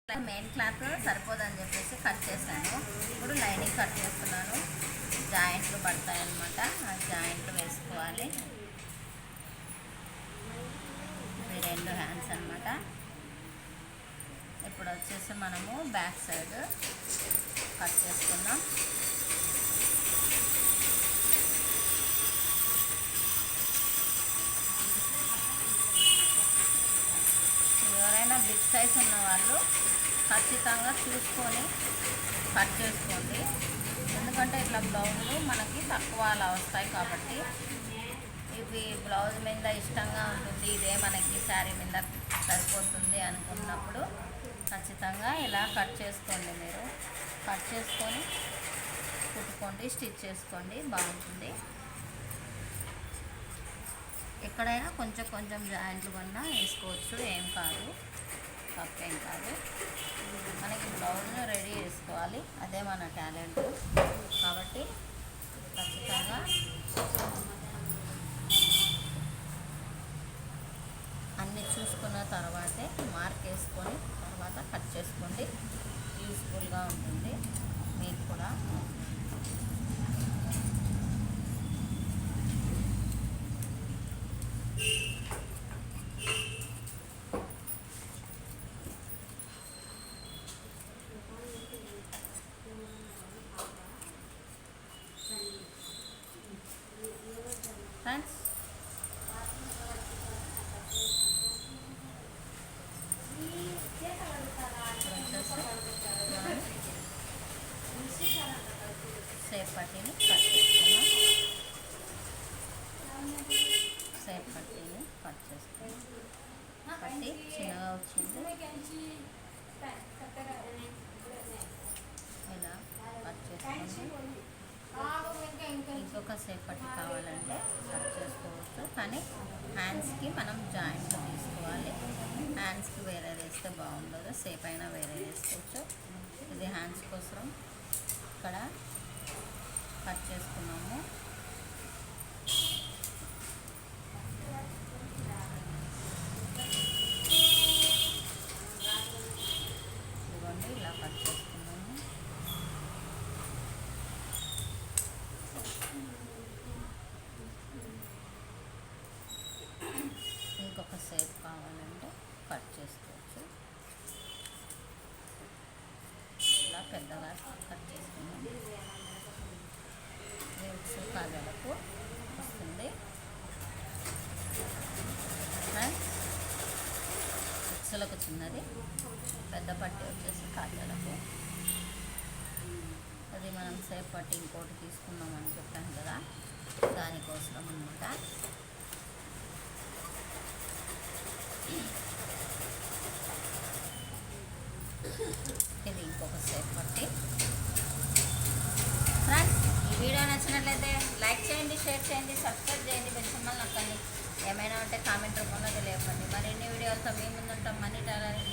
Main cloth సరిపోదని చెప్పేసి cut చేశాను. ఇప్పుడు లైనింగ్ కట్ చేస్తున్నాను. జాయింట్లు పడతాయన్నమాట. ఆ జాయింట్లు వేసుకోవాలి. ఇవి 2 హ్యాండ్స్ అన్నమాట. ఇప్పుడు వచ్చేసి మనము బ్యాక్ సైడ్ కట్ చేసుకుందాం. ఎవరైనా బిగ్ సైజ్ ఉన్న వాళ్ళు ఖచ్చితంగా చూసుకొని కట్ చేసుకోండి. ఎందుకంటే ఇట్లా బ్లౌజులు మనకి తక్కువ అలా వస్తాయి కాబట్టి ఇవి బ్లౌజ్ మీద ఇష్టంగా ఉంటుంది, ఇదే మనకి శారీ మీద సరిపోతుంది అనుకున్నప్పుడు ఖచ్చితంగా ఇలా కట్ చేసుకోండి. మీరు కట్ చేసుకొని కుట్టుకోండి, స్టిచ్ చేసుకోండి, బాగుంటుంది. ఎక్కడైనా కొంచెం కొంచెం జాయింట్లు కన్నా వేసుకోవచ్చు, ఏం కాదు, తప్పేం కాదు. మనకి బ్లౌజ్ను రెడీ చేసుకోవాలి, అదే మన టాలెంట్. కాబట్టి ఖచ్చితంగా అన్నీ చూసుకున్న తర్వాతే మార్క్ వేసుకొని తర్వాత కట్ చేసుకోండి. యూస్ఫుల్గా ఉంటుంది మీకు కూడా. ఫ్రెండ్స్, సేప్ పట్టీని కట్ చేసుకున్నాం. సేప్ పట్టీని కట్ చేసుకున్నాం. పట్టీ చిన్నగా వచ్చింది, ఇలా కట్ చేసుకుని ఇంకొక సేప్ పట్టీ కావాలంటే కట్ చేసుకోవచ్చు. కానీ హ్యాండ్స్కి మనం జాయింట్ తీసుకోవాలి. హ్యాండ్స్కి వేరే వేస్తే బాగుండదు, సేప్ అయినా వేరే వేసుకోవచ్చు. ఇది హ్యాండ్స్ కోసం ఇక్కడ కట్ చేసుకున్నాము. ఇదిగోండి, ఇలా కట్ చేసుకున్నాము. ఇంకొక షేప్ కావాలంటే కట్ చేసుకోవచ్చు. ఇలా పెద్దగా కట్ చేసుకున్నాం. లీవ్స్ కాజలకు వస్తుంది. ఉక్సులకు చిన్నది, పెద్ద పట్టి వచ్చేసి కాజలకు. అది మనం సేప్ పట్టి ఇంకోటి తీసుకున్నామని చెప్పాను కదా, దానికోసం అన్నమాట. ఇది ఇంకొక సేప్ పట్టి. ఫ్రెండ్స్, ఈ వీడియో నచ్చినట్లయితే లైక్ చేయండి, షేర్ చేయండి, సబ్స్క్రైబ్ చేయండి, బెల్ నొక్కండి. ఏమైనా ఉంటే కామెంట్ రూపంలో తెలియకండి. మరిన్ని వీడియోలతో మీ ముందుంటాం. Money talent.